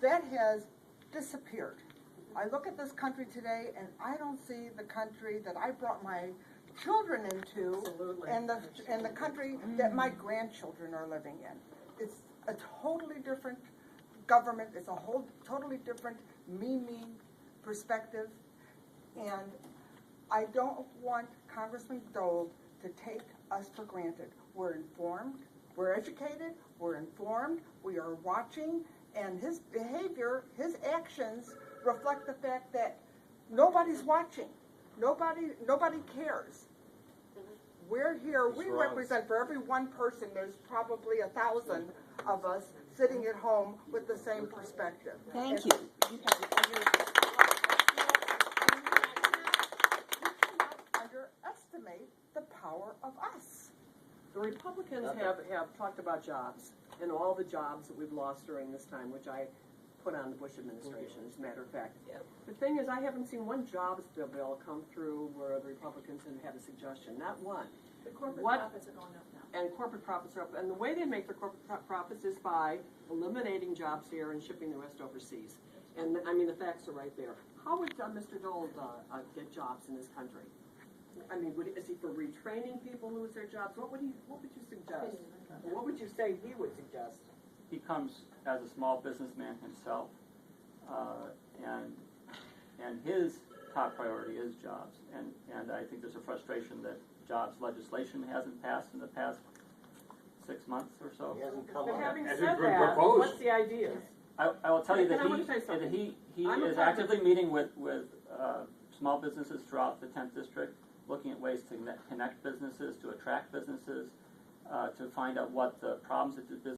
that has disappeared. I look at this country today and I don't see the country that I brought my children into and the country that my grandchildren are living in. It's a totally different government, it's a whole totally different me perspective, and I don't want Congressman Dold to take us for granted. We're informed, we're educated, we're informed, we are watching, and his behavior, his actions reflect the fact that nobody's watching. Nobody cares. We're here, we represent, for every one person, there's probably 1,000 of us sitting at home with the same perspective. Thank you. You cannot underestimate the power of us. The Republicans have talked about jobs and all the jobs that we've lost during this time, which I put on the Bush administration, as a matter of fact. Yep. The thing is, I haven't seen one jobs bill come through where the Republicans have had a suggestion, not one. The corporate What- profits are going up now. And corporate profits are up, and the way they make their corporate profits is by eliminating jobs here and shipping the rest overseas. And I mean, the facts are right there. How would Mr. Dold get jobs in this country? I mean, is he for retraining people who lose their jobs? What would you suggest? Or what would you say he would suggest? He comes as a small businessman himself, and his top priority is jobs. And I think there's a frustration that jobs legislation hasn't passed in the past 6 months or so. He hasn't come But up. having Has said it been that, proposed? what's the idea? I will tell you Can that I want to say something? he I'm a is part of actively meeting with small businesses throughout the 10th district, looking at ways to connect businesses, to attract businesses, to find out what the problems that the